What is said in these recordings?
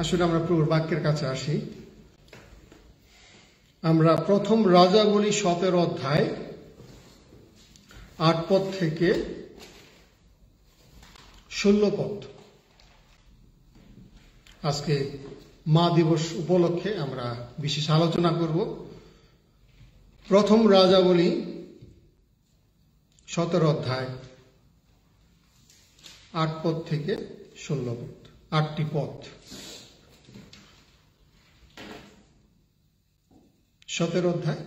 আসলে আমরা প্রভুর বাক্যের কাছে আসি। আমরা প্রথম রাজাবলী 17 অধ্যায় 8 পদ থেকে 16 পদ। আজকে মা দিবস উপলক্ষে আমরা বিশেষ আলোচনা করব। প্রথম রাজাবলী 17 অধ্যায় 8 পদ থেকে 16 পদ, 8টি পদ। 17 অধ্যায়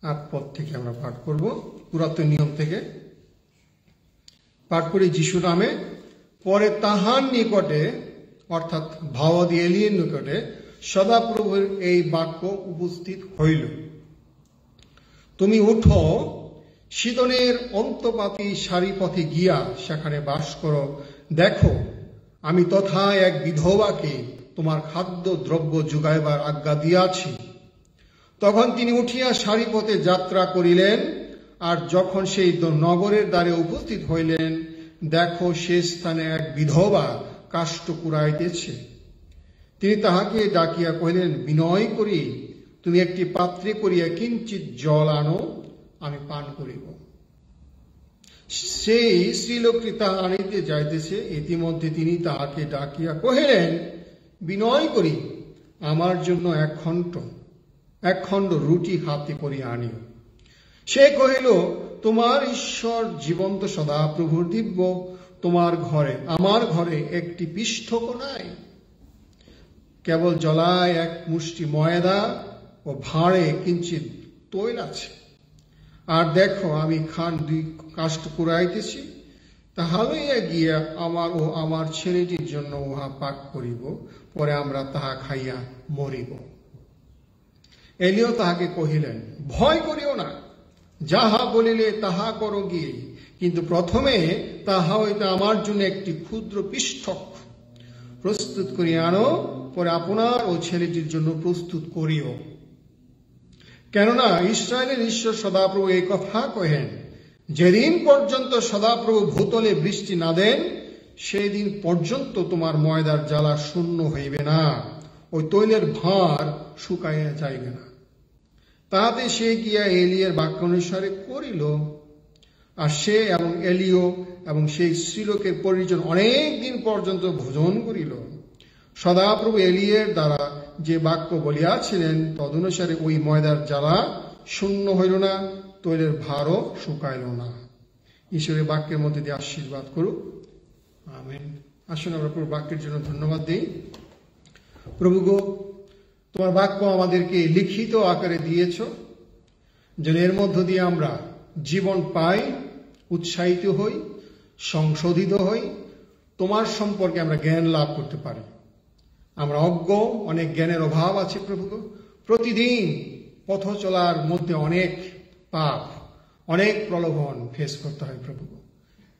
8 পদ থেকে আমরা পাঠ করব। পুরাতন নিয়ম থেকে পাঠ করি। যিশু নামে। পরে তাহার নিকটে অর্থাৎ ভাওয়াদি এলিয়ের নিকটে সদাপ্রভুর এই বাক্য উপস্থিত হইল, তুমি উঠো, সিদনের অন্তপাতী সারি পথে গিয়া সেখানে বাস করো। দেখো, আমি তথা এক বিধবাকে তোমার খাদ্য দ্রব্য যোগাইবার আজ্ঞা দিয়াছি। তখন তিনি উঠিয়া সারি পথে যাত্রা করিলেন, আর যখন সেই নগরের দ্বারে উপস্থিত হইলেন, দেখো সে স্থানে এক বিধবা কাষ্ঠ কুড়াইতেছে। তিনি তাহাকে ডাকিয়া কহিলেন, বিনয় করি তুমি একটি পাত্রে করিয়া কিঞ্চিৎ জল আনো, আমি পান করিব। সেই স্ত্রীলোকটি তাহা আনিতে যাইতেছে। ইতিমধ্যে তিনি তাহাকে ডাকিয়া কহিলেন, বিনয় করি আমার জন্য এক খণ্ড রুটি হাতে করিয়া আনিও। সে কহিল, তোমার ঈশ্বর জীবন্ত সদাপ্রভুর দিব্য, আমার ঘরে একটি পিষ্ঠক নাই, কেবল জলায় এক মুষ্টি ময়দা ও ভাঁড়ে কিঞ্চিৎ তৈল আছে। আর দেখো, আমি খান 2 কাষ্ঠ কুড়াইতেছি, তাহা লইয়া গিয়া আমার ও আমার ছেলেটির জন্য উহা পাক করিব, পরে আমরা তাহা খাইয়া মরিব। এলিও তাহাকে কহিলেন, ভয় করিও না, যাহা বলিলে তাহা করো গিয়ে, কিন্তু প্রথমে তাহা হইতে আমার জন্য একটি ক্ষুদ্র পিষ্ঠক প্রস্তুত করিয়া আনো, পরে আপনার ও ছেলেটির জন্য প্রস্তুত করিও। কেননা ইসরায়েলের ঈশ্বর সদাপ্রভু এই কথা কহেন, যেদিন পর্যন্ত সদাপ্রভু ভূতলে বৃষ্টি না দেন, সেই দিন পর্যন্ত তোমার ময়দার জ্বালা শূন্য হইবে না, ওই তৈলের ভাঁড় শুকাইয়া যাইবে না। তাহাতে সে গিয়া এলিয়ের বাক্য অনুসারে করিল। আর সে এবং এলিও এবং সেই স্ত্রীলোকের পরিজন অনেক দিন পর্যন্ত ভোজন করিল। সদাপ্রভু এলিয়ের দ্বারা যে বাক্য বলিয়াছিলেন, তদনুসারে ওই ময়দার জ্বালা শূন্য হইল না, তৈলের ভারও শুকাইল না। ঈশ্বরের বাক্যের মধ্যে দিয়ে আশীর্বাদ করুক, আমেন। আসুন আমরা প্রভুর বাক্যের জন্য ধন্যবাদ দিই। প্রভু গো, তোমার বাক্য আমাদেরকে লিখিত আকারে দিয়েছ, যেন এর মধ্য দিয়ে আমরা জীবন পাই, উৎসাহিত হই, সংশোধিত হই, তোমার সম্পর্কে আমরা জ্ঞান লাভ করতে পারি। আমরা অজ্ঞ, অনেক জ্ঞানের অভাব আছে প্রভু। প্রতিদিন পথ চলার মধ্যে অনেক পাপ, অনেক প্রলোভন ফেস করতে হয় প্রভু।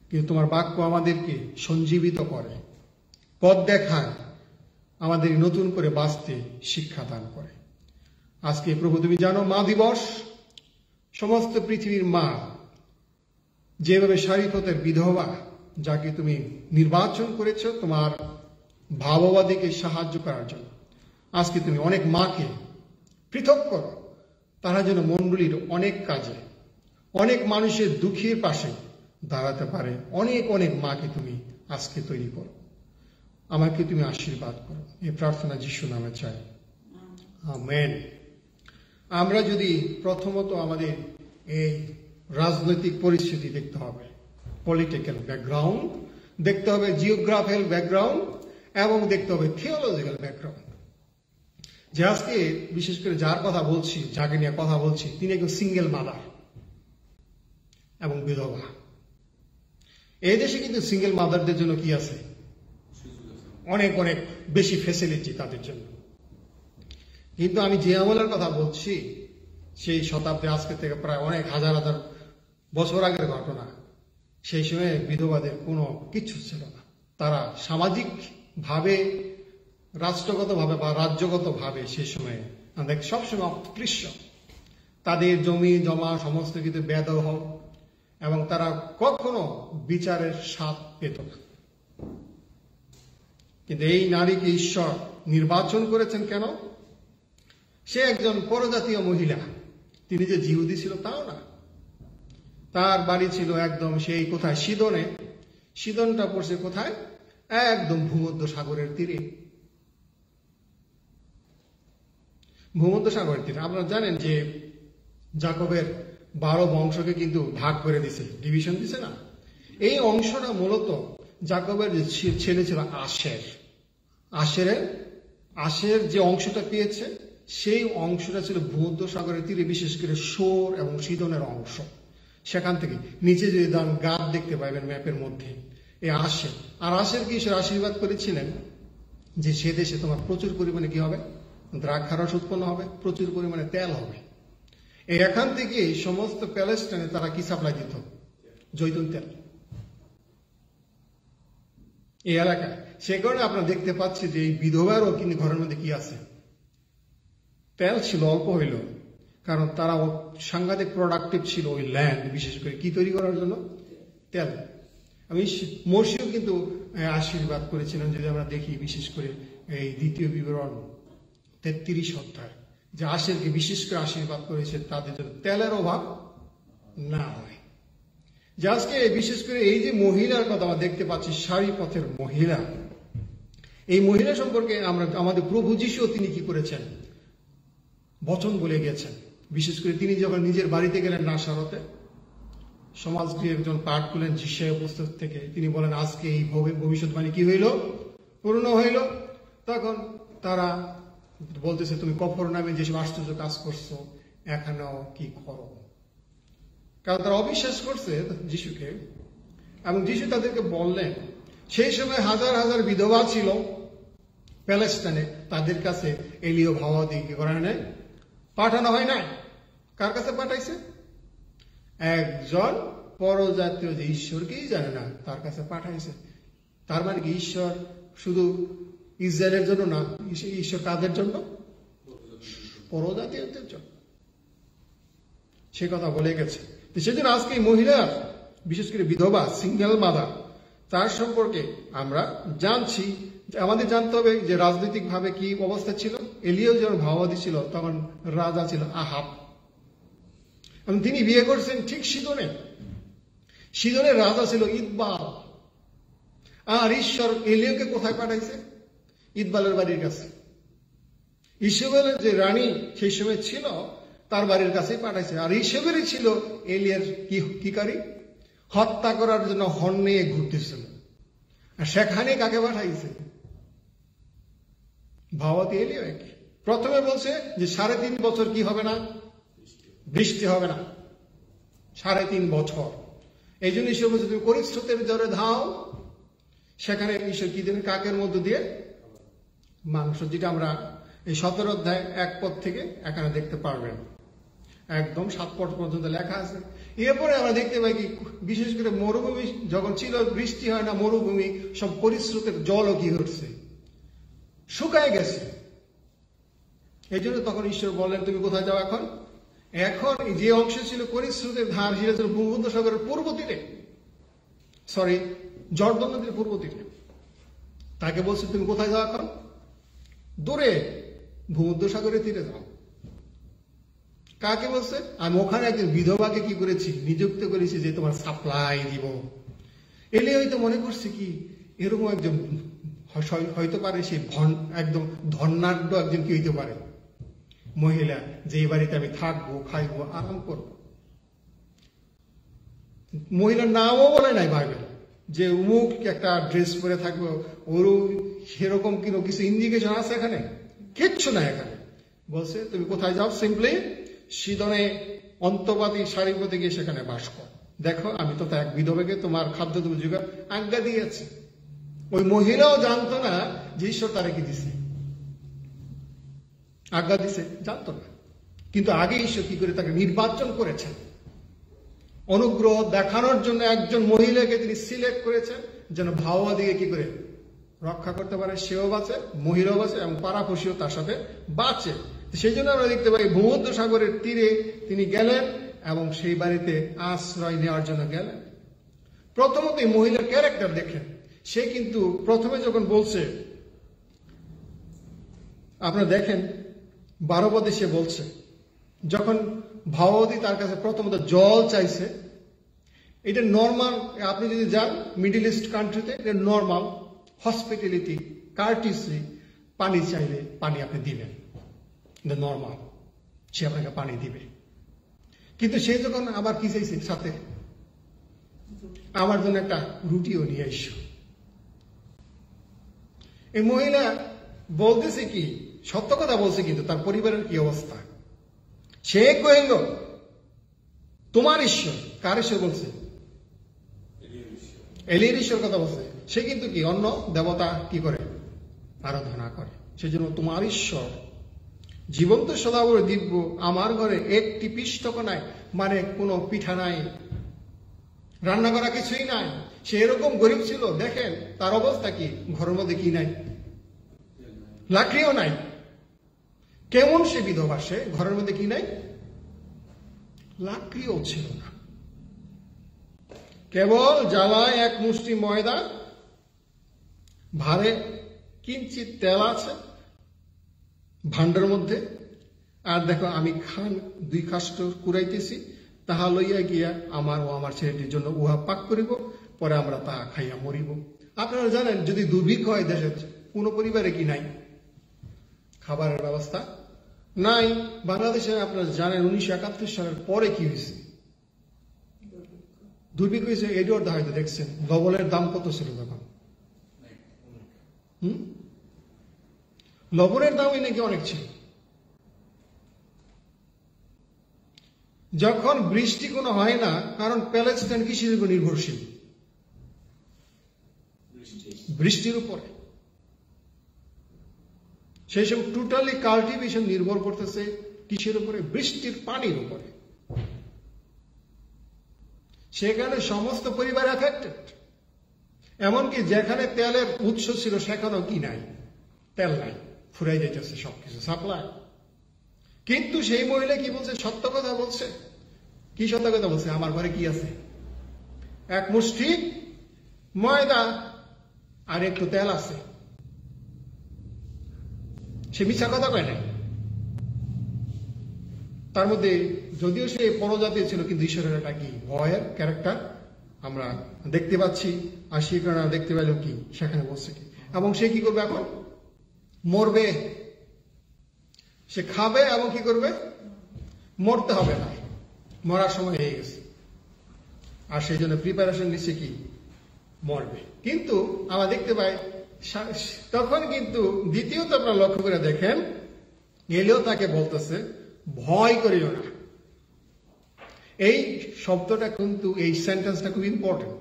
কিন্তু তোমার বাক্য আমাদেরকে সঞ্জীবিত করে, পথ দেখায়, আমাদের নতুন করে বাঁচতে শিক্ষা দান করে। আজকে প্রভু তুমি জানো মা দিবস, সমস্ত পৃথিবীর মা যেভাবে সারিপথের বিধবা, যাকে তুমি নির্বাচন করেছ তোমার ভাববাদীকে সাহায্য করার জন্য, আজকে তুমি অনেক মাকে পৃথক করো, তারা যেন মণ্ডলীর অনেক কাজে, অনেক মানুষের দুঃখের পাশে দাঁড়াতে পারে। অনেক অনেক মাকে তুমি আজকে তৈরি করো, আমাকে তুমি আশীর্বাদ করো। এই প্রার্থনা যিশু নামে চাই, আমেন। আমরা যদি প্রথমত আমাদের এই রাজনৈতিক পরিস্থিতি দেখতে হবে, পলিটিক্যাল ব্যাকগ্রাউন্ড দেখতে হবে, জিওগ্রাফিক্যাল ব্যাকগ্রাউন্ড, এবং দেখতে হবে থিওলজিক্যাল ব্যাকগ্রাউন্ড। যে আজকে বিশেষ করে যার কথা বলছি, যাকে নিয়ে কথা বলছি, তিনি একজন সিঙ্গেল মাদার এবং বিধবা। এই দেশে কিন্তু সিঙ্গেল মাদারদের জন্য কি আছে? অনেক অনেক বেশি ফ্যাসিলিটি তাদের জন্য। কিন্তু আমি যে আমলের কথা বলছি, সেই শতাব্দী, আজকে থেকে প্রায় অনেক হাজার হাজার বছর আগের ঘটনা। সেই সময়ে বিধবাদের কোনো কিচ্ছু ছিল না। তারা সামাজিক ভাবে, রাষ্ট্রগত ভাবে বা রাজ্যগত ভাবে সেই সময়ে আমাদের সবসময় অস্পৃশ্য। তাদের জমি জমা সমস্ত কিছু বেদহ, এবং তারা কখনো বিচারের স্বাদ পেত না। কিন্তু এই নারীকে ঈশ্বর নির্বাচন করেছেন কেন? সে একজন পরজাতীয় মহিলা, তিনি যে জিহুদি ছিল তাও না, তার বাড়ি ছিল একদম সেই কোথায় সিদনে। সিদনটা পড়ছে কোথায়? একদম ভূমধ্য সাগরের তীরে। ভূমধ্য সাগরের তীরে। আপনারা জানেন যে যাকবের 12 বংশকে কিন্তু ভাগ করে দিছে, ডিভিশন দিছে না? এই অংশটা মূলত যাকবের ছেলে ছিল আশের। আশের যে অংশটা পেয়েছে সেই অংশটা ছিল ভূমধ্য সাগরের তীরে, বিশেষ করে সোর এবং সিদনের অংশ। সেখান থেকে নিচে যদি গাদ দেখতে পাবেন ম্যাপের মধ্যে, এই আশের। আর আশের কি ঈশ্বর আশীর্বাদ করেছিলেন যে সে দেশে তোমার প্রচুর পরিমাণে কি হবে? দ্রাক্ষারস উৎপন্ন হবে, প্রচুর পরিমাণে তেল হবে। এখান থেকে সমস্ত প্যালেস্টাইনে তারা কি সাপ্লাই দিত? জৈতুন তেল। এই এলাকায় সে কারণে আপনারা দেখতে পাচ্ছি যে এই বিধবারও কিন্তু ঘরের মধ্যে কি আছে? তেল ছিল, অল্প হইল, কারণ তারা সাংঘাতিক প্রোডাক্টিভ ছিল ওই ল্যান্ড, বিশেষ করে কি তৈরি করার জন্য? তেল। আমি মর্সিও কিন্তু আশীর্বাদ করেছিলেন, যদি আমরা দেখি বিশেষ করে এই 2 বিবরণ 33 অধ্যায়, যে আশেরকে বিশেষ করে আশীর্বাদ করেছে তাদের জন্য তেলের অভাব না হয়। যে আজকে বিশেষ করে এই যে মহিলার কথা আমরা দেখতে পাচ্ছি, সারি পথের মহিলা, এই মহিলা সম্পর্কে আমরা আমাদের প্রভু যিশু তিনি কি করেছেন? বচন বলে গেছেন। বিশেষ করে তিনি যখন নিজের বাড়িতে গেলেন নাসারতে, সমাজকে একজন পাঠ করলেন যিশায়া পুস্তক থেকে, তিনি বলেন আজকে এই ভবিষ্যৎবাণী কি হইল? পূর্ণ হইল। তখন তারা বলতেছে তুমি কফরনামে যেসব আশ্চর্য কাজ করছো এখানেও কি করো? কারণ তারা অবিশ্বাস করছে যিশুকে। এবং যিশু তাদেরকে বললেন, সেই সময় হাজার হাজার বিধবা ছিল প্যালেস্টাইনে, তাদের কাছে এলিও ভাওয়াদি কি করা হয় নাই? পাঠানো হয় নাই। কার কাছে পাঠাইছে? একজন পরজাতীয় যে ঈশ্বরকেই জানে না তার কাছে পাঠাইছে। তার মানে কি ঈশ্বর শুধু ইসরায়েলের জন্য না, ঈশ্বর কাদের জন্য? পরজাতীয়দের জন্য। সে কথা বলে গেছে। সেজন্য আজকে এই মহিলা, বিশেষ করে বিধবা, সিঙ্গেল মাদার, তার সম্পর্কে আমরা জানছি। আমাদের জানতে হবে যে রাজনৈতিক ভাবে কি অবস্থা ছিল। এলিও যখন ভাওবাদী ছিল তখন রাজা ছিল আহাব, এবং তিনি বিয়ে করছেন ঠিক সিদনে। সিদনের রাজা ছিল ইদবাল। আর ঈশ্বর এলিওকে কোথায় পাঠাইছে? ইদবালের বাড়ির কাছে। ইসবেলের যে রানী সেই সময় ছিল তার বাড়ির কাছেই পাঠাইছে। আর ইসবেলই ছিল এলিয়ার কি কারি? হত্যা করার জন্য হর্ন নিয়ে ঘুরতেছিল। আর সেখানে কাকে পাঠাইছে? ভাওয়াতি এলিও। প্রথমে বলছে যে 3.5 বছর কি হবে না? বৃষ্টি হবে না। 3.5 বছর। এই জন্য ঈশ্বর বলছে তুমি পরিস্রোতের জ্বরে ধাও। সেখানে ঈশ্বর কি দেন? কাকের মধ্য দিয়ে মাংস, যেটা আমরা এই 17 অধ্যায় 1 পদ থেকে এখানে দেখতে পারবেন। একদম 7 পদ পর্যন্ত লেখা আছে। এরপরে আমরা দেখতে পাই কি, বিশেষ করে মরুভূমি যখন ছিল, বৃষ্টি হয় না, মরুভূমি সব পরিস্রোতের জলও কি হচ্ছে? শুকায় গেছে। এই জন্য তখন ঈশ্বর বললেন তুমি কোথায় যাও এখন? এখন যে অংশ ছিল পরিস্রোতের ধার, সেটা ছিল ভূমধ্য সাগরের পূর্ব তীরে, জর্দন নদীর পূর্ব তীরে। তাকে বলছে তুমি কোথায় যাও এখন? দূরে ভূমধ্য সাগরের তীরে যাও। কাকে বলছে? আমি ওখানে একজন বিধবাকে কি করেছি? নিযুক্ত করেছি যে তোমার সাপ্লাই দিব। এলে হয়তো মনে করছে কি এরকম একজন হয়তো পারে, সে একদম ধনাঢ্য একজন কি হইতে পারে মহিলা, যে এই বাড়িতে আমি থাকবো, খাইবো, আরাম করবো। মহিলার নামও বলে নাই বাইবেল যে উমুক একটা ড্রেস পরে থাকবো, ওর সেরকম কিছু ইন্ডিকেশন আছে এখানে? কিচ্ছু নাই এখানে। বলছে তুমি কোথায় যাও? সিম্পলি সিদনে অন্তবাদী সারিপথে গিয়ে সেখানে বাস কর। দেখো আমি তো এক বিধবাকে তোমার খাদ্য তুমি যোগাড় আজ্ঞা দিয়েছি। ওই মহিলাও জানতো না যে ঈশ্বর তারা কি দিছে, আজ্ঞা দিছে, জানতো না। কিন্তু আগে ঈশ্বর কি করে তাকে নির্বাচন করেছেন, অনুগ্রহ দেখানোর জন্য একজন মহিলাকে তিনি সিলেক্ট করেছেন, যেন ভাওয়া দিয়ে কি করে রক্ষা করতে পারে, সেও বাঁচে, মহিলাও বাঁচে এবং পাড়াপড়শিও তার সাথে বাঁচে। সেই জন্য আমরা দেখতে পাই ভূমধ্য সাগরের তীরে তিনি গেলেন এবং সেই বাড়িতে আশ্রয় নেওয়ার জন্য গেলেন। প্রথমত এই মহিলার ক্যারেক্টার দেখেন। সে কিন্তু প্রথমে যখন বলছে আপনারা দেখেন 12 পদে সে বলছে, যখন ভাবতী তার কাছে প্রথমত জল চাইছে, এটা নর্মাল, আপনি যদি যান মিডল ইস্ট কান্ট্রিতে এটা নর্মাল হসপিটালিটি, কার্টিসি, পানি চাইলে পানি আপনি দিবেন, এটা নর্মাল, সে আপনাকে পানি দিবে। কিন্তু সে যখন আবার কি চাইছে, সাথে আমার জন্য একটা রুটিও নিয়ে এসো। এই মহিলা বলতেছে কি, সত্য কথা বলছে, কিন্তু তার পরিবারের কি অবস্থা। সে কহিল তোমার ঈশ্বর, কার ঈশ্বর বলছে? এলির ঈশ্বর কথা বলছে। সে কিন্তু কি অন্য দেবতা কি করে, আরাধনা করে। সেজন্য তোমার ঈশ্বর জীবন্ত সদাবর দিব্য, আমার ঘরে একটি পিষ্টক নাই, মানে কোনো পিঠা নাই, রান্না করা কিছুই নাই। সে এরকম গরিব ছিল, দেখেন তার অবস্থা কি, ঘরের মধ্যে কি নাই, লাকড়িও নাই। কেমন সে বিধবা, সে ঘরের মধ্যে কি নাই, লাকড়িও ছিল না, কেবল জ্বালায় এক মুষ্টি ময়দা, ভারে কিঞ্চিত তেল আছে ভান্ডার মধ্যে, আর দেখো আমি খান 2 কাষ্ঠ কুড়াইতেছি, তাহা লইয়া গিয়া আমার ও আমার ছেলেটির জন্য উহা পাক করিব, পরে আমরা তাহা খাইয়া মরিব। আপনারা জানেন, যদি দুর্ভিক্ষ হয় দেশে, কোন পরিবারে কি নাই, খাবারের ব্যবস্থা নাই। বাংলাদেশে আপনারা জানেন 1971 সালের পরে কি হয়েছে, দুর্ভিক্ষ হয়েছে। এডওয়ার্ড হয়তো দেখছেন লবণের দাম কত ছিল তখন, লবণের দামই নাকি অনেক ছিল। যখন বৃষ্টি কোনো হয় না, কারণ প্যালেস্টাইন কৃষির উপর নির্ভরশীল, বৃষ্টির উপরে, সেই সব টোটালি কাল্টিভেশন নির্ভর করতেছে কিসের উপরে, বৃষ্টির পানির উপরে। সেখানে সমস্ত পরিবার এফেক্টেড। এমনকি যেখানে তেলের উৎস ছিল সেখানেও কি নাই, তেল নাই, ফুরাই যাইতেছে সবকিছু সাপ্লাই। কিন্তু সেই মহিলা কি বলছে, সত্য কথা বলছে। কি সত্য কথা বলছে? আমার ঘরে কি আছে, এক মুষ্টি ময়দা আর একটু তেল আছে। সে মিথ্যা কথা কয় না। তার মধ্যে যদিও সে পরজাতীয় ছিল, কিন্তু ঈশ্বরের একটা কি ভয়ের ক্যারেক্টার আমরা দেখতে পাচ্ছি। আর সে কারণে দেখতে পেল কি, সেখানে বলছে কি, এবং সে কি করবে, এখন মরবে, সে খাবে এবং কি করবে, মরতে হবে না, মরার সময় হয়ে গেছে, আর সেই জন্য প্রিপারেশন নিচ্ছে কি, মরবে। কিন্তু আমরা দেখতে পাই তখন কিন্তু দ্বিতীয়ত আপনারা লক্ষ্য করে দেখেন, এলেও তাকে বলতেছে ভয় করিও না। এই শব্দটা কিন্তু, এই সেন্টেন্সটা খুব ইম্পর্টেন্ট।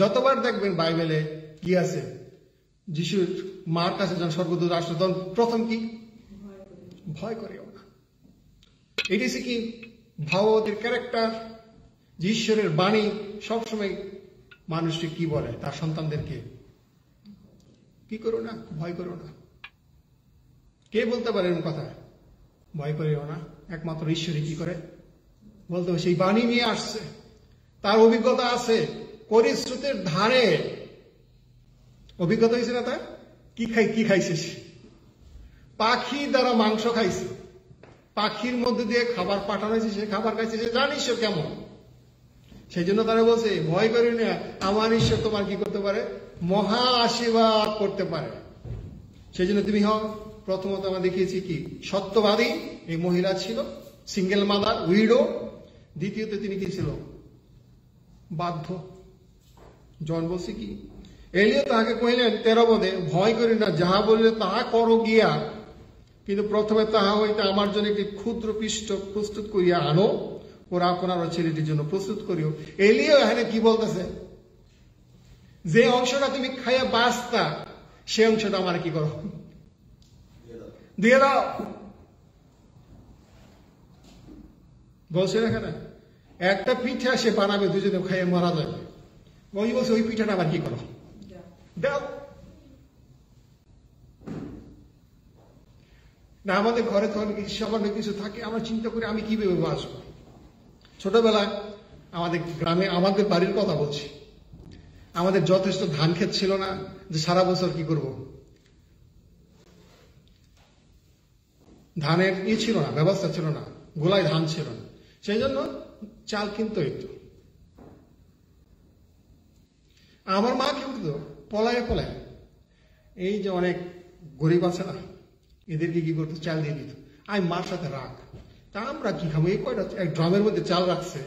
যতবার দেখবেন বাইবেলে কি আছে, যিশুর মার কাছে যখন স্বর্গদূত আসলো তখন প্রথম কি, ভয় করিও না। এটি কি ভাগবতের ক্যারেক্টার, যে ঈশ্বরের বাণী সবসময় মানুষকে কি বলে, তার সন্তানদেরকে কি করো না, ভয় করো না। কে বলতে পারে এরকম কথা, ভয় করিও না? একমাত্র ঈশ্বরই কি করে বলতে, সেই বাণী নিয়ে আসছে, তার অভিজ্ঞতা আছে। পরিশ্রুতের ধারে অভিজ্ঞতা হয়েছে না তার, কি খাইছে সে, পাখি দ্বারা মাংস খাইছে, পাখির মধ্যে দিয়ে খাবার পাঠানো হয়েছে, সে খাবার খাইছে, সে জানি ঈশ্বর কেমন। সেই জন্য তারা বলছে ভয় করি না, আমার ঈশ্বর তোমার কি করতে পারে, মহা আশীর্বাদ করতে পারে। সেই জন্য তুমি হও। প্রথমত আমরা দেখিয়েছি কি, সত্যবাদী এই মহিলা ছিল, সিঙ্গেল মাদার, উইডো। দ্বিতীয়ত তিনি কি ছিল, বাধ্য। জন বলছে কি, এলিও তাহাকে কহিলেন 13 পদে, ভয় করি না, যাহা বলিলে তাহা করো গিয়া, কিন্তু প্রথমে তাহা হইতে আমার জন্য একটি ক্ষুদ্র পিষ্ট প্রস্তুত করিয়া আনো, ওরা আপনার ছেলেটির জন্য প্রস্তুত করিও। এলিও এখানে কি বলতেছে, যে অংশটা তুমি খাইয়া বাঁচতা, সে অংশটা আমার কি করো, দিয়ে দাও। বলছে এখানে একটা পিঠা সে বানাবে, দুজনে খাইয়ে মারা যাবে। ওই বলছে ওই পিঠাটা আবার কি করো, দাও। না আমাদের ঘরে তখন সামান্য কিছু থাকে, আমরা চিন্তা করি আমি কিভাবে বাঁচবো। ছোটবেলায় আমাদের গ্রামে, আমাদের বাড়ির কথা বলছি, আমাদের যথেষ্ট ধান ক্ষেত ছিল না যে সারা বছর কি করব, ধানের ছিল না, ব্যবস্থা ছিল না, গোলায় ধান ছিল না, সেই জন্য চাল কিনতে হইতো। আমার মা কি করতো, পলায় পলায়, এই যে অনেক গরিব আছে না, এদেরকে কি করতো, চাল দিয়ে দিত। আমি মার সাথে রাখ, তা আমরা কি খাবো, এই কয়টা এক ড্রামের মধ্যে চাল রাখছে,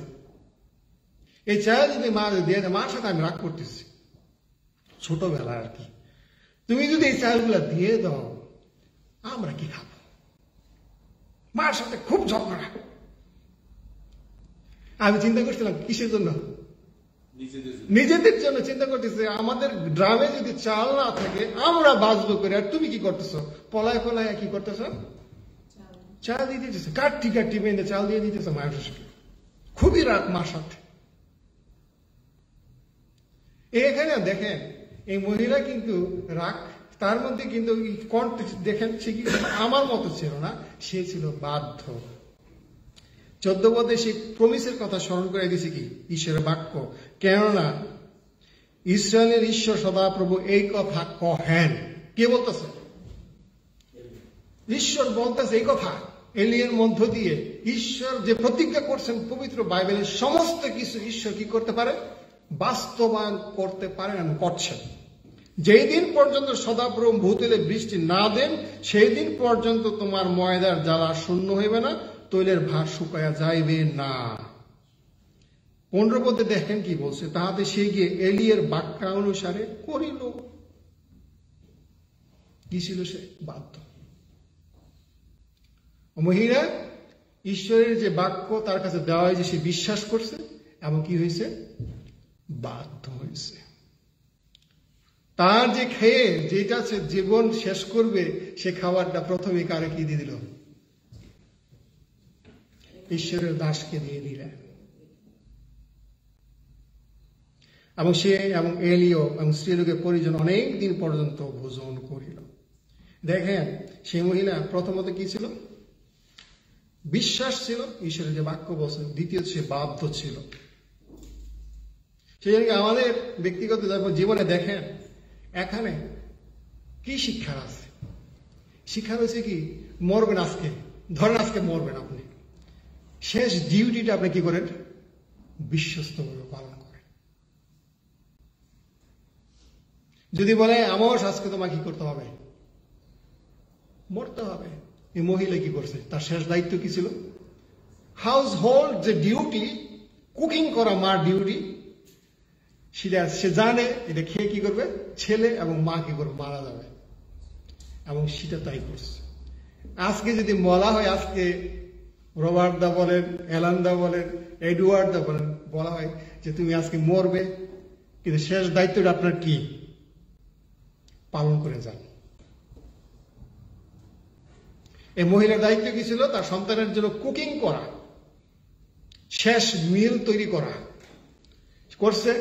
এই চাল যদি মা দিয়ে দেয়, মার সাথে আমি রাগ করতেছি, ছোটবেলায় আর কি। তুমি যদি এই চালগুলা দিয়ে দাও, আমরা কি খাবো, মার সাথে খুব ঝগড়া। আমি চিন্তা করছিলাম কিসের জন্য, নিজেদের জন্য চিন্তা করতেছে, আমাদের গ্রামে যদি চাল না থাকে আমরা বাঁচবো করে, আর তুমি কি করতেছো, পলায় পলায় কি করতেছ, চাল দিয়ে দিতেছে, কাটটি কাটটি বেঁধে চাল দিয়ে দিতেছে মায়ের শ্বশুরকে। খুবই রাগ মার সাথে। এখানে দেখেন এই মহিলা কিন্তু রাগ, তার মধ্যে কিন্তু দেখেন সে কি আমার মতো ছিল না, সে ছিল বাধ্য। 14 পদে সে প্রমিসের কথা স্মরণ করে দিয়েছে কি, ঈশ্বরের বাক্য, কেননা ইসরায়েলের ঈশ্বর সদাপ্রভু এই কথা কহেন। কে বলতেছে, ঈশ্বর বলতেছে এই কথা এলিয়ের মধ্য দিয়ে। ঈশ্বর যে প্রতিজ্ঞা করছেন পবিত্র বাইবেলের সমস্ত কিছু ঈশ্বর কি করতে পারে, বাস্তবায়ন করতে পারেন এবং করছেন। যেই দিন পর্যন্ত সদাপ্রভু ভূতলে বৃষ্টি না দেন, সেই দিন পর্যন্ত তোমার ময়দার জ্বালা শূন্য হইবে না, তৈলের ভার শুকায়া যাইবে না। 15 পদে দেখেন কি বলছে, তাহাতে সে গিয়ে এলিয়ের বাক্যা অনুসারে করিল। কি ছিল সে, বাধ্য। মহিলা ঈশ্বরের যে বাক্য তার কাছে দেওয়া হয়েছে সে বিশ্বাস করছে এবং কি হয়েছে, বাধ্য হয়েছে। তার যে খেয়ে যেটা সে জীবন শেষ করবে, সে খাবারটা প্রথমে কারে কি দিয়ে দিল, ঈশ্বরের দাসকে দিয়ে দিলেন। এবং সে এবং এলিও এবং স্ত্রীলোকের পরিজন অনেক দিন পর্যন্ত ভোজন করিল। দেখেন সেই মহিলা প্রথমত কি ছিল, বিশ্বাস ছিল ঈশ্বরের যে বাক্য বলছে, দ্বিতীয় সে বাধ্য ছিল। সেই জন্য আমাদের ব্যক্তিগত জীবনে দেখেন এখানে কি শিক্ষা আছে, শিক্ষা রয়েছে কি, মরবেন আজকে, ধরেন আজকে মরবেন আপনি, শেষ ডিউটিটা আপনি কি করেন, বিশ্বস্তভাবে পালন করেন। যদি বলে আমার আজকে তোমাকে কি করতে হবে, মরতে হবে, এই মহিলা কি করছে, তার শেষ দায়িত্ব কি ছিল, হাউস হোল্ড যে ডিউটি, কুকিং করা মার ডিউটি, সেটা সে জানে এটা খেয়ে কি করবে, ছেলে এবং মা কি করবে, মারা যাবে, এবং সেটা তাই করছে। আজকে যদি বলা হয়, আজকে রবার্ট দা বলেন, অ্যালান দা বলেন, এডওয়ার্ড দা বলেন, বলা হয় যে তুমি আজকে মরবে, কিন্তু শেষ দায়িত্বটা আপনার কি, পালন করে যান। এই মহিলার দায়িত্ব কি ছিল, তার সন্তানের জন্য কুকিং করা, শেষ মিল তৈরি করা, করছে।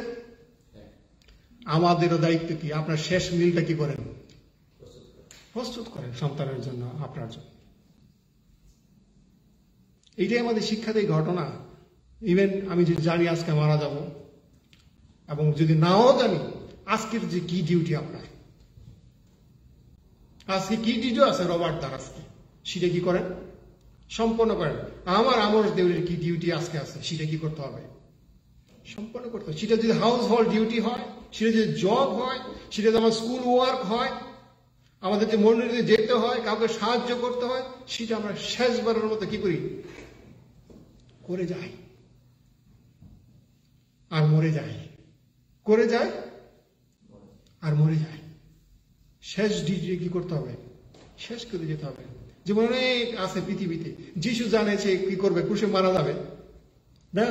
আমাদেরও দায়িত্ব কি, আপনার শেষ মিলটা কি করেন, প্রস্তুত করেন সন্তানের জন্য, আপনার জন্য। এইটাই আমাদের শিক্ষা দেয় ঘটনা। ইভেন আমি যদি জানি আজকে মারা যাব, এবং যদি নাও জানি আজকের যে কি ডিউটি আপনার, আজকে কি ডিউটি আছে রবার্ট দার, আজকে সেটা কি করেন, সম্পন্ন করেন। আমার আমর দেউলের কি ডিউটি আজকে আছে, সেটা কি করতে হবে, সম্পন্ন করতে হবে। সেটা যদি হাউস হোল্ড ডিউটি হয়, সেটা যদি জব হয়, সেটা যদি আমার স্কুল ওয়ার্ক হয়, আমাদের যে মন্দিরে যেতে হয়, কাউকে সাহায্য করতে হয়, সেটা আমরা শেষবারের মতো কি করি, করে যাই আর মরে যাই, করে যাই আর মরে যাই। শেষ ডিউটি কি করতে হবে, শেষ করে যেতে হবে। যেমন অনেক আছে পৃথিবীতে, যিশু জানেছে কি করবে, ক্রুশে মারা যাবে না,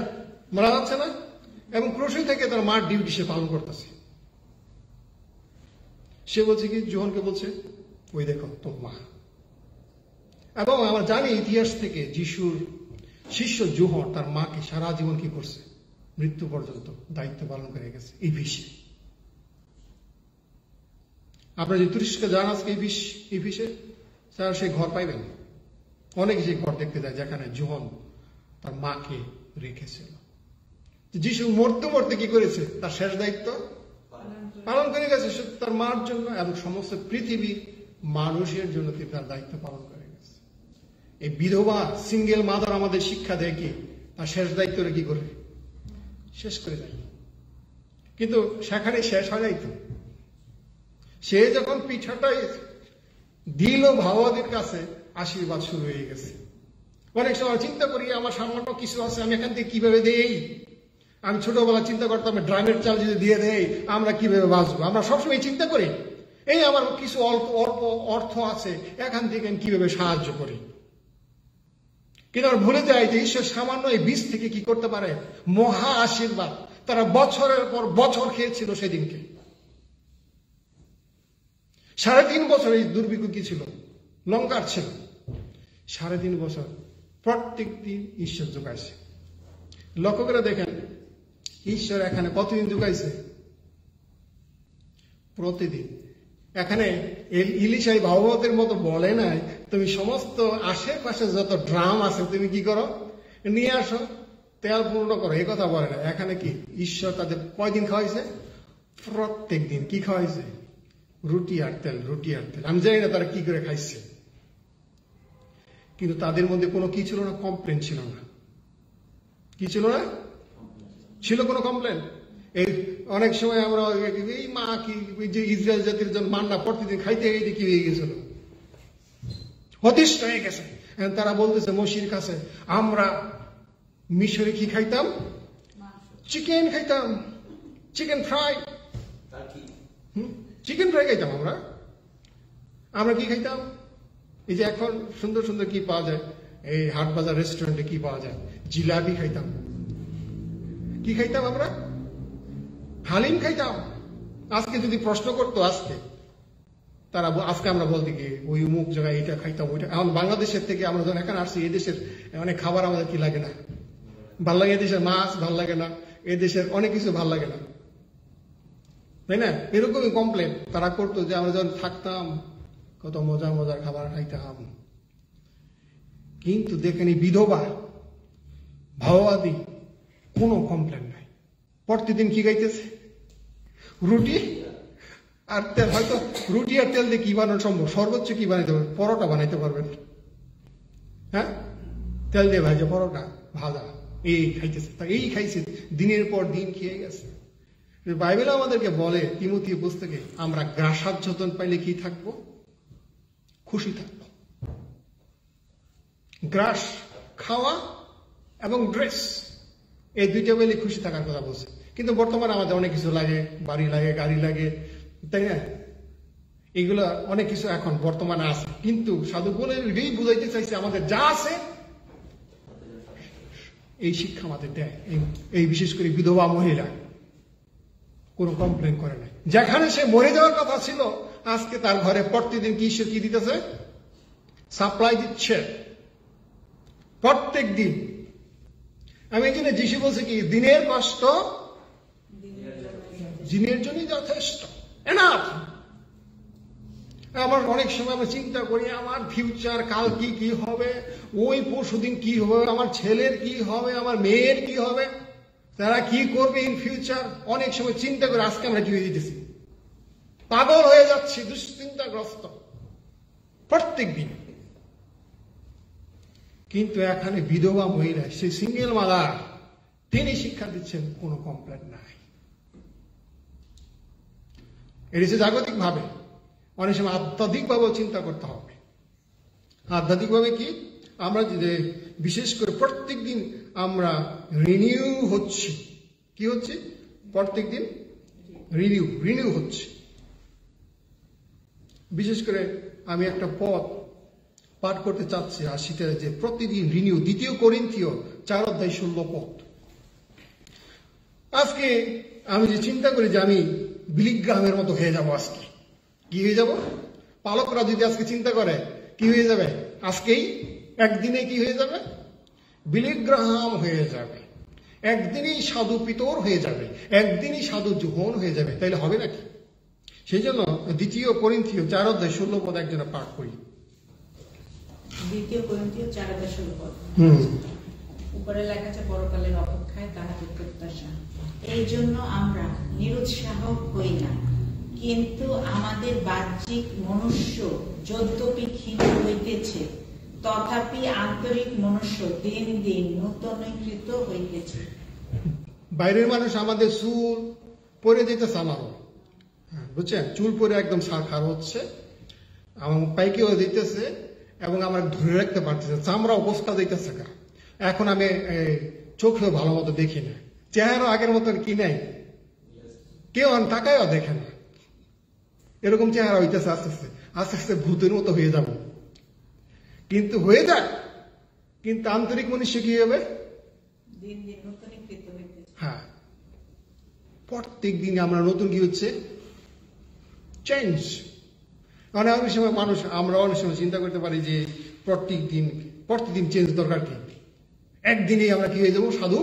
মারা যাচ্ছে না, এবং ক্রুশে থেকে তার মার ডিউটি সে পালন করতেছে। সে বলছে কি, যোহনকে বলছে, ওই দেখো তোর মা। এবং আমরা জানি ইতিহাস থেকে যিশুর শিষ্য যোহন তার মাকে সারা জীবন কি করছে, মৃত্যু পর্যন্ত দায়িত্ব পালন করে গেছে এই বিষয়ে। আপনারা যদি তুরস্কে যান আজকে এই বিষয়ে, তারা সেই ঘর পাইবেন, অনেক সেই ঘর দেখতে যায় যেখানে যোহন তার মাকে রেখেছিল। যিশু মরতে মরতে কি করেছে, তার শেষ দায়িত্ব পালন করে গেছে তার মার জন্য, এবং সমস্ত পৃথিবীর মানুষের জন্য তার দায়িত্ব পালন করে গেছে। এই বিধবা সিঙ্গেল মাদার আমাদের শিক্ষা দেয় কি, তার শেষ দায়িত্বটা কি করবে, শেষ করে দেয়। কিন্তু সেখানে শেষ হয় নাই তো। সে যখন পিঠাটাই দিল ভাওয়াদের কাছে, আশীর্বাদ শুরু হয়ে গেছে। অনেক সময় চিন্তা করি আমার সামান্য কিছু আছে, আমি এখান থেকে কিভাবে দেই। আমি ছোটবেলা চিন্তা করতাম ড্রামের চাল যদি দিয়ে দেই আমরা কিভাবে বাঁচবো। আমরা সবসময় চিন্তা করি এই আমার কিছু অল্প অল্প অর্থ আছে, এখান থেকে আমি কিভাবে সাহায্য করি। কিন্তু আমরা ভুলে যাই যে ঈশ্বর সামান্য এই বীজ থেকে কি করতে পারে, মহা আশীর্বাদ। তারা বছরের পর বছর খেয়েছিল সেদিনকে। 3.5 বছর এই দুর্ভিক্ষ কি ছিল, লঙ্কার ছিল। 3.5 বছর প্রত্যেক দিন ঈশ্বর যোগাইছে। লক্ষ্য করে দেখেন ঈশ্বর এখানে কতদিন যোগাইছে, প্রতিদিন। এখানে ইলিশাই ভাগবতের মতো বলে নাই তুমি সমস্ত আশেপাশে যত ড্রাম আছে তুমি কি করো, নিয়ে আসো, তেল পূর্ণ করো, এই কথা বলে না। এখানে কি ঈশ্বর তাদের কয়দিন খাওয়াইছে, প্রত্যেক দিন কি খাওয়াইছে, রুটি আর তেল, রুটি আর তেল। আমি জানি না তারা কি করে খাইছে, কিন্তু তাদের মধ্যে কোনো কি ছিল না, কমপ্লেন ছিল না। কি ছিল না, ছিল কোনো কমপ্লেন। এই অনেক সময় আমরা এই মা কি যে ইসরায়েল জাতির জন্য মান্না প্রতিদিন খাইতে খাইতে কি হয়ে গেছিল, অতিষ্ঠ হয়ে গেছে। তারা বলতেছে মসির কাছে আমরা মিশরে কি খাইতাম, চিকেন খাইতাম, চিকেন ফ্রাই, চিকেন ফ্রাই খাইতাম। আমরা কি খাইতাম, এই যে এখন সুন্দর সুন্দর কি পাওয়া যায় এই হাট বাজার রেস্টুরেন্টে কি পাওয়া যায়, জিলাপি খাইতাম। কি খাইতাম আমরা, হালিম খাইতাম। আজকে যদি প্রশ্ন করতো আজকে তারা, আজকে আমরা বলতে কি ওই অমুক জায়গায় এটা খাইতাম ওইটা। এখন বাংলাদেশের থেকে আমরা যখন এখানে আসছি, এই দেশের অনেক খাবার আমাদের কি লাগে না, ভাল লাগে। এদেশের মাছ ভাল লাগে না, এদেশের অনেক কিছু ভাল লাগে না, তাই না? এরকমই কমপ্লেন তারা করতো যে আমরা যখন থাকতাম কত মজার মজার খাবার খাইতাম। কিন্তু দেখেন এই বিধবা ভাওবাদী কোনো কমপ্লেন নাই। প্রতিদিন কি খাইতেছে, রুটি আর তেল। হয়তো রুটি আর তেল দিয়ে কি বানানো সম্ভব, সর্বোচ্চ কি বানাইতে পারবেন, পরোটা বানাইতে পারবেন। হ্যাঁ, তেল দিয়ে ভাজা পরোটা, ভাজা, এই খাইতেছে। তা এই খাইছে, দিনের পর দিন খেয়ে গেছে। বাইবেল আমাদেরকে বলে তিমোথী পুস্তকে আমরা গ্রাসাচ্ছদন পাইলে কি থাকবো, খুশি থাকবো। গ্রাস খাওয়া এবং ড্রেস, এই দুইটা পেলে খুশি থাকার কথা বলছে। কিন্তু বর্তমানে আমাদের অনেক কিছু লাগে, বাড়ি লাগে, গাড়ি লাগে, তাই না? এগুলো অনেক কিছু এখন বর্তমানে আছে। কিন্তু সাধু বলে এটাই বুঝাইতে চাইছে আমাদের যা আছে এই শিক্ষা আমাদের দেয়। এই বিশেষ করে বিধবা মহিলা কোনো কমপ্লেন করে নাই। যেখানে সে মরে যাওয়ার কথা ছিল, আজকে তার ঘরে প্রতিদিন কি ঈশ্বর কি দিতেছে, সাপ্লাই দিচ্ছে প্রত্যেক দিন। আমি এই জন্য যিশু বলছে কি, দিনের কষ্ট দিনের জন্যই যথেষ্ট, এনাফ। আমার অনেক সময় আমরা চিন্তা করি আমার ফিউচার, কাল কি কি হবে, ওই পরশুদিন কি হবে, আমার ছেলের কি হবে, আমার মেয়ের কি হবে, তারা কি করবে ইন ফিউচার। অনেক সময় চিন্তা করে আজকে আমরা কি হয়ে যেতেছি, পাগল হয়ে যাচ্ছি, দুশ্চিন্তাগ্রস্ত প্রত্যেক দিন। কিন্তু এখানে বিধবা মহিলা, সে সিঙ্গেল মাদার, তিনি শিক্ষা দিচ্ছেন কোনো কমপ্লেন নাই। এটি হচ্ছে জাগতিক ভাবে। অনেক সময় আধ্যাত্মিক ভাবেও চিন্তা করতে হবে। আধ্যাত্মিক ভাবে কি, আমরা যে বিশেষ করে প্রত্যেক দিন আমরা রিনিউ হচ্ছি। কি হচ্ছে, প্রত্যেক দিন রিনিউ হচ্ছে। বিশেষ করে আমি একটা পদ পাঠ করতে চাচ্ছি, আর সেটা যে প্রতিদিন রিনিউ। 2 কোরিন্থীয় 4:16 পদ। আজকে আমি যে চিন্তা করি যে আমি বিলি গ্রাহামের মতো হয়ে যাব, আজকে কি হয়ে যাব, পালকরা যদি আজকে চিন্তা করে কি হয়ে যাবে, আজকেই একদিনে কি হয়ে যাবে, বিলি গ্রাহাম হয়ে যাবে, একদিনই সাধু পিতর হয়ে যাবে, একদিনই সাধু জোহন হয়ে যাবে, তাইলে হবে নাকি? সেই জন্য 2 কোরিন্থীয় 4:16 পদ একজনে পাঠ করি। 2 কোরিন্থীয় 4:16 পদ। উপরে লেখা আছে, পরকালের অপেক্ষায় তাহাদের প্রত্যাশা। এই জন্য আমরা নিরুৎসাহ হই না, কিন্তু আমাদের বাহ্যিক মনুষ্য যদ্যপি ক্ষীণ হইতেছে, তথাপি আন্তরিক মনুষ্য দিন দিন নূতনীকৃত হইতেছে। বাইরের মানুষ আমাদের চুল পরে যেতেছে, আমারও বুঝছেন, চুল পরে একদম সার হচ্ছে, আমার পাইকেও দিতেছে এবং আমার ধরে রাখতে পারতেছে, চামড়া অবস্থা দিতেছে। এখন আমি চোখেও ভালো মতো দেখি না, চেহারা আগের মতন কি নাই, কেউ তাকায়ও দেখে না, এরকম চেহারা হইতেছে। আস্তে আস্তে আস্তে আস্তে ভূতের মতো হয়ে যাব, কিন্তু হয়ে যাক, কিন্তু আন্তরিক মনুষ্য কি হবে? দিন দিন নূতনীকৃত হইতেছে। হ্যাঁ, প্রত্যেক দিন আমরা নতুন কি হচ্ছে? চেঞ্জ। মানে অনেক সময় মানুষ, আমরা অনেক সময় চিন্তা করতে পারি যে প্রত্যেকদিন চেঞ্জ দরকার কি, একদিনেই আমরা কি হয়ে যাবো? সাধু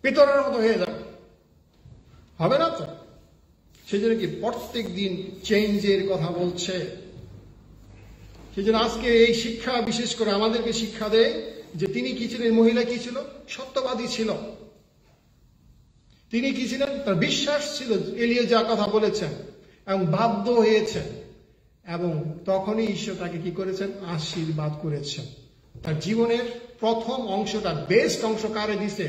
পেতরের মতো হয়ে যাবে, হবে না তো। সেই জন্য কি প্রত্যেক দিন চেঞ্জের কথা বলছে। সেই জন্য আজকে এই শিক্ষা বিশেষ করে আমাদেরকে শিক্ষা দেয় যে তিনি কি ছিলেন, মহিলা কি ছিল? সত্যবাদী ছিল। তিনি কি ছিলেন? তার বিশ্বাস ছিল এলিয়া যা কথা বলেছেন এবং বাধ্য হয়েছেন, এবং তখনই ঈশ্বর তাকে কি করেছেন? আশীর্বাদ করেছেন। তার জীবনের প্রথম অংশটা, বেস্ট অংশ কারে দিছে?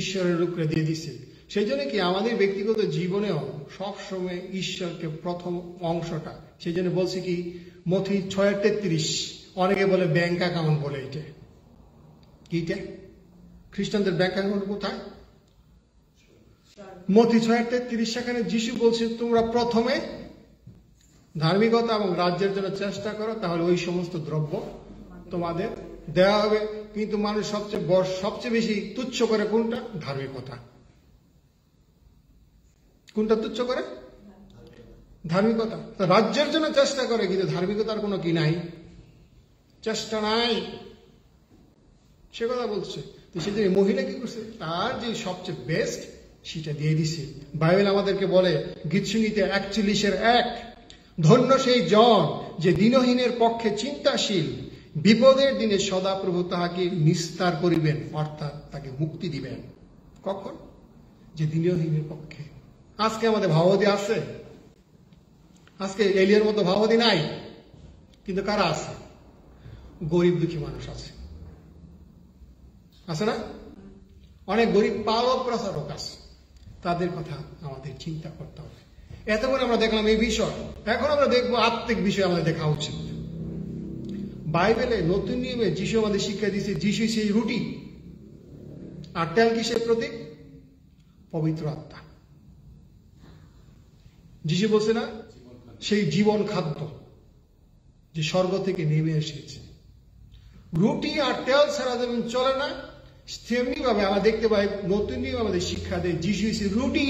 ঈশ্বরের উপরে দিয়ে দিছে। সেই জন্য কি আমাদের ব্যক্তিগত জীবনেও সবসময় ঈশ্বরকে প্রথম অংশটা, সেই জন্য বলছি কি মথি 6:33, অনেকে বলে ব্যাংক অ্যাকাউন্ট বলে, এটা কিটা খ্রিস্টানদের ব্যাংক অ্যাকাউন্ট কোথায়? মথি 6:33, সেখানে যিশু বলছে তোমরা প্রথমে ধার্মিকতা এবং রাজ্যের জন্য চেষ্টা করো, তাহলে ওই সমস্ত দ্রব্য তোমাদের দেওয়া হবে। কিন্তু মানুষ সবচেয়ে বেশি তুচ্ছ করে কোনটা? ধার্মিকতা। কোনটা তুচ্ছ করে? ধার্মিকতা। রাজ্যের জন্য চেষ্টা করে, কিন্তু ধার্মিকতার কোনো কি নাই, চেষ্টা নাই, সে কথা বলছে। তো সেজন্য মহিলা কি করছে? তার যে সবচেয়ে বেস্ট সেটা দিয়ে দিছে। বাইবেল আমাদেরকে বলে গীতসংগীতে 41:1, ধন্য সেই জন যে দিনহীনের পক্ষে চিন্তাশীল, বিপদের দিনে সদাপ্রভু তাহাকে নিস্তার করিবেন, অর্থাৎ তাকে মুক্তি দিবেন। কখন? যে দিনহীনের পক্ষে। আজকে আমাদের ভাববাদী আছে? আজকে এলিয়ার মতো ভাববাদী নাই, কিন্তু কারা আছে? গরিব দুঃখী মানুষ আছে, আছে না? অনেক গরিব পালক প্রচারক আছে, তাদের কথা আমাদের চিন্তা করতে হবে। এতক্ষণ আমরা দেখলাম এই বিষয়, এখন আমরা দেখবো আত্মিক বিষয় আমাদের দেখা উচিত। বাইবেলে নতুন নিয়মে যিশু আমাদের শিক্ষা দিচ্ছে, যিশু সেই রুটি, আর তেল কিসের প্রতীক? পবিত্র আত্মা। যিশু বলছে না সেই জীবন খাদ্য যে স্বর্গ থেকে নেমে এসেছে। রুটি আর তেল ছাড়া যেমন চলে না, তেমনি ভাবে আমরা দেখতে পাই নতুন নিয়ম আমাদের শিক্ষা দেয় যিশু রুটি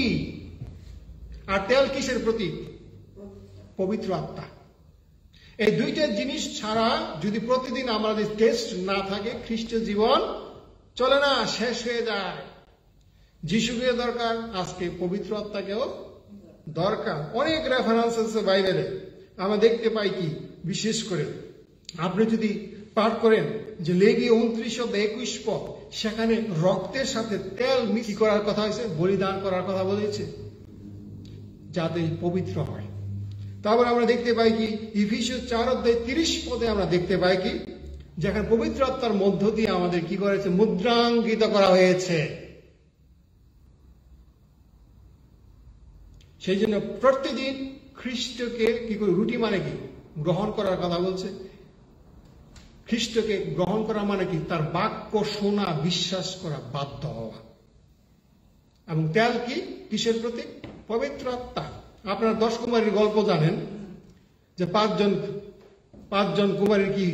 আর তেল কিসের প্রতীক? পবিত্র আত্মা। এই দুইটা জিনিস ছাড়া যদি প্রতিদিন আমাদের টেস্ট না থাকে, খ্রিস্ট জীবন চলে না, শেষ হয়ে যায়। যিশুকে দরকার, আজকে পবিত্র আত্মাকেও দরকার। অনেক রেফারেন্স আছে বাইবেলে, আমরা দেখতে পাই কি, বিশেষ করে আপনি যদি পাঠ করেন যে লেবী 29:21 পদ, সেখানে রক্তের সাথে তেল মিক্স করার কথা হয়েছে, বলিদান করার কথা বলেছে যাতে পবিত্র হয়। তারপর আমরা দেখতে পাই কি ইফিসীয় 4:30 পদে আমরা দেখতে পাই কি, যেখানে পবিত্র আত্মার মধ্য দিয়ে আমাদের কি করেছে? মুদ্রাঙ্কিত করা হয়েছে। সেই জন্য প্রতিদিন খ্রিস্টকে কি করে, রুটি মানে কি? গ্রহণ করার কথা বলছে। খ্রিস্টকে গ্রহণ করা মানে কি? তার বাক্য শোনা, বিশ্বাস করা, বাধ্য হওয়া। এবং তেল কি? কিসের প্রতীক? পবিত্র আত্মা। আপনারা 10 কুমারীর গল্প জানেন যে পাঁচজন কুমারীর কি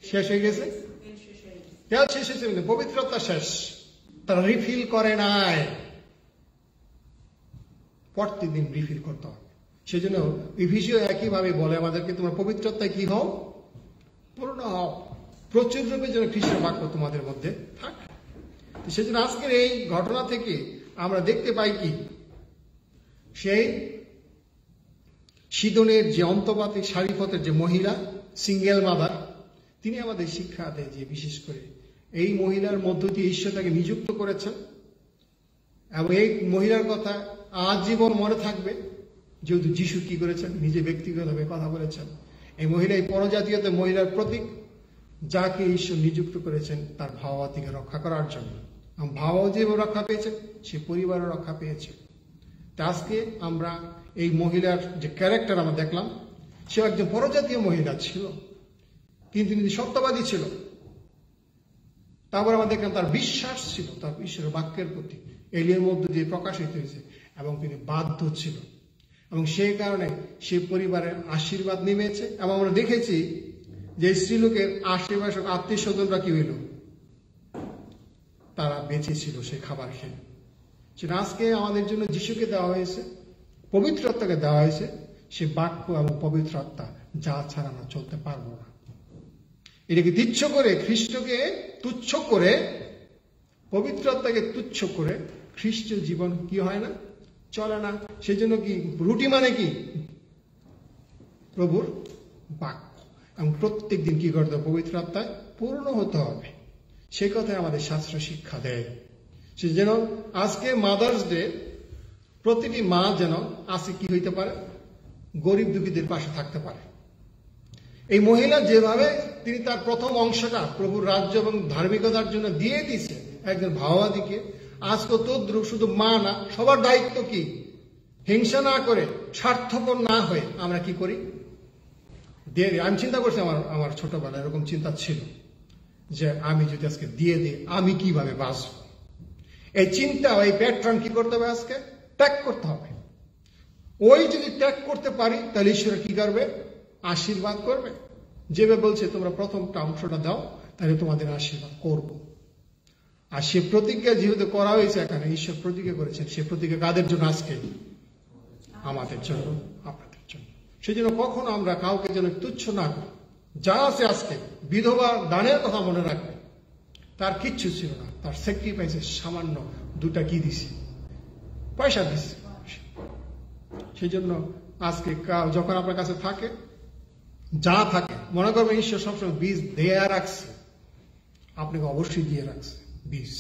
শেষ হয়ে গেছে? তেল শেষ হয়েছে, পবিত্র আত্মা শেষ, তারা রিফিল করে নাই। প্রতিদিন রিফিল করতে হবে। সেই জন্য ইফিসীয় একইভাবে বলে আমাদেরকে, তোমরা পবিত্রতায় কি হও? পূর্ণ হও। প্রচুর রূপে যেন খ্রিস্ট বাক্য তোমাদের মধ্যে থাকে। সেই জন্য আজকের এই ঘটনা থেকে আমরা দেখতে পাই কি, সেই সিদনের যে অন্তপাতি সারিফতের যে মহিলা, সিঙ্গেল মাদার, তিনি আমাদের শিক্ষা দেয় যে বিশেষ করে এই মহিলার মধ্য দিয়ে ঈশ্বর তাকে নিযুক্ত করেছেন, এবং এই মহিলার কথা আজীবন মনে থাকবে, যেহেতু যিশু কি করেছেন? নিজে ব্যক্তিগতভাবে কথা বলেছেন। এই মহিলা এই পরজাতীয়তে মহিলার প্রতীক, যাকে ঈশ্বর নিযুক্ত করেছেন তার ভাবাদিকে রক্ষা করার জন্য। ভাবাও যে রক্ষা পেয়েছে, সে পরিবারও রক্ষা পেয়েছে। আজকে আমরা এই মহিলার যে ক্যারেক্টার আমরা দেখলাম, সে একজন পরজাতীয় মহিলা ছিল, কিন্তু তিনি সত্যবাদী ছিল। তারপর আমরা দেখলাম তার বিশ্বাস ছিল তার ঈশ্বরের বাক্যের প্রতি, এলির মধ্যে দিয়ে প্রকাশিত হয়েছে, এবং তিনি বাধ্য ছিল, এবং সেই কারণে সে পরিবারের আশীর্বাদ নেমেছে। এবং আমরা দেখেছি যে স্ত্রীলোকের আশেপাশে আত্মীয় স্বজনরা কি হইল, তারা বেঁচে ছিল সেই খাবার খেয়ে। সেটা আজকে আমাদের জন্য যিশুকে দেওয়া হয়েছে, পবিত্র আত্মাকে দেওয়া হয়েছে, সে বাক্য এবং পবিত্র আত্মা, যা ছাড়া আমরা চলতে পারবো না। এটাকে তুচ্ছ করে, খ্রিস্টকে তুচ্ছ করে, পবিত্র আত্মাকে তুচ্ছ করে খ্রিস্টের জীবন কি হয় না, চলে না। সেই জন্য কি রুটি মানে কি, প্রভুর বাক্য, এবং প্রত্যেক দিন কি করতে হবে, পবিত্র আত্মায় পূর্ণ হতে হবে। সে কথায় আমাদের শাস্ত্র শিক্ষা দেয়। সে যেন আজকে মাদার্স ডে, প্রতিটি মা যেন আজকে কি হইতে পারে, গরিব দুঃখীদের পাশে থাকতে পারে। এই মহিলা যেভাবে তিনি তার প্রথম অংশটা প্রভুর রাজ্য এবং ধার্মিকতার জন্য দিয়ে দিছে একজন ভাওবাদীকে, আজকে তদ্রুপ শুধু মা না, সবার দায়িত্ব কি, হিংসা না করে, স্বার্থপর না হয়ে আমরা কি করি, আমি চিন্তা করছি, আমার ছোটবেলায় এরকম চিন্তা ছিল যে আমি যদি আজকে দিয়ে দিই আমি কিভাবে বাঁচব। এই চিন্তা, এই প্যাটার্ন কি করতে হবে, আজকে ত্যাগ করতে হবে। ওই যদি ত্যাগ করতে পারি তাহলে ঈশ্বর কি করবে, আশীর্বাদ করবে। যেভাবে বলছে তোমরা প্রথমটা অংশটা দাও, তাহলে তোমাদের আশীর্বাদ করব। আর সে প্রতিজ্ঞা যেহেতু করা হয়েছে এখানে, ঈশ্বর প্রতিজ্ঞা করেছেন, সে প্রতিজ্ঞা কাদের জন্য, আজকে আমাদের জন্য, আপনাদের জন্য। সেই জন্য কখনো আমরা কাউকে যেন তুচ্ছ না করি। যা আছে আজকে, বিধবা দানের কথা মনে রাখবে, তার কিচ্ছু ছিল না, তার স্যাক্রিফাইসে সামান্য দুটা কি দিছে, পয়সা দিছে। সেই জন্য আজকে যখন আপনার কাছে থাকে, যা থাকে, মনে করবেন ঈশ্বর সবসময় বীজ দেয়া রাখছে, আপনাকে অবশ্যই দিয়ে রাখছে বীজ,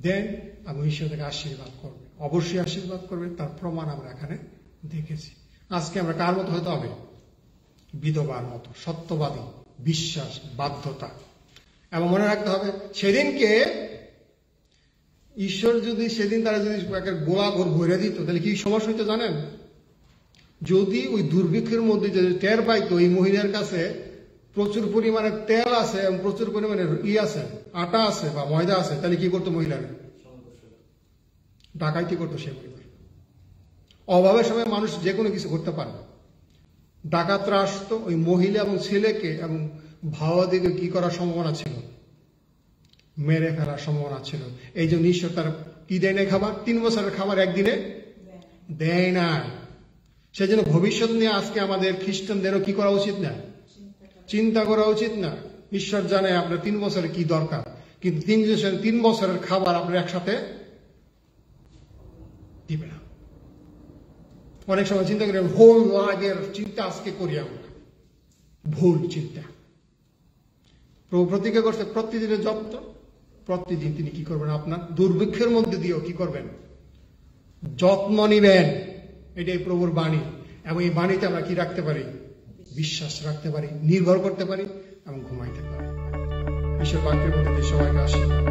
দেন আমি ঈশ্বর থেকে আশীর্বাদ করবে, অবশ্যই আশীর্বাদ করবে। তার প্রমাণ আমরা এখানে দেখেছি। আজকে আমরা কার মতো হতে হবে, বিধবার মতো, সত্যবাদী, বিশ্বাস, বাধ্যতা। এবং মনে রাখতে হবে, সেদিনকে ঈশ্বর যদি সেদিন তারা যদি গোলা ঘর ভরে দিত, তাহলে কি সমস্যা হইতো জানেন? যদি ওই দুর্ভিক্ষের মধ্যে যদি টের পাইতো এই মহিলার কাছে প্রচুর পরিমাণে তেল আছে এবং প্রচুর পরিমাণে আছে, আটা আছে বা ময়দা আছে, তাহলে কি করতো মহিলারা? ডাকাইতি করতো সে পরিবার। অভাবের সময় মানুষ যে কোনো কিছু করতে পারে। ডাকাতরা আসতো, ওই মহিলা এবং ছেলেকে এবং ভাওয়াদিকে কি করার সম্ভাবনা ছিল, মেরে ফেলার সম্ভাবনা ছিল। এই জন্য ঈশ্বর তার কি দেয় না, খাবার 3 বছরের খাবার একদিনে দেয় না। সেজন্য ভবিষ্যৎ নিয়ে আজকে আমাদের খ্রিস্টানদেরও কি করা উচিত না, চিন্তা করা উচিত না। ঈশ্বর জানে আপনার 3 বছরে কি দরকার, কিন্তু 3 বছরের খাবার আপনার একসাথে দিবে না। অনেক সময় চিন্তা করি, হোল লাইফের চিন্তা আজকে করি আমরা, ভুল চিন্তা। প্রভু প্রতিজ্ঞা করছে প্রতিদিনের যত্ন, প্রতিদিন তিনি কি করবেন, আপনার দুর্ভিক্ষের মধ্যে দিয়েও কি করবেন, যত্ন নিবেন। এটাই প্রভুর বাণী। এবং এই বাণীতে আমরা কি রাখতে পারি, বিশ্বাস রাখতে পারি, নির্ভর করতে পারি এবং ঘুমাইতে পারি। ঈশ্বর বাক্যের মধ্যে সবাইকে আশীর্বাদ।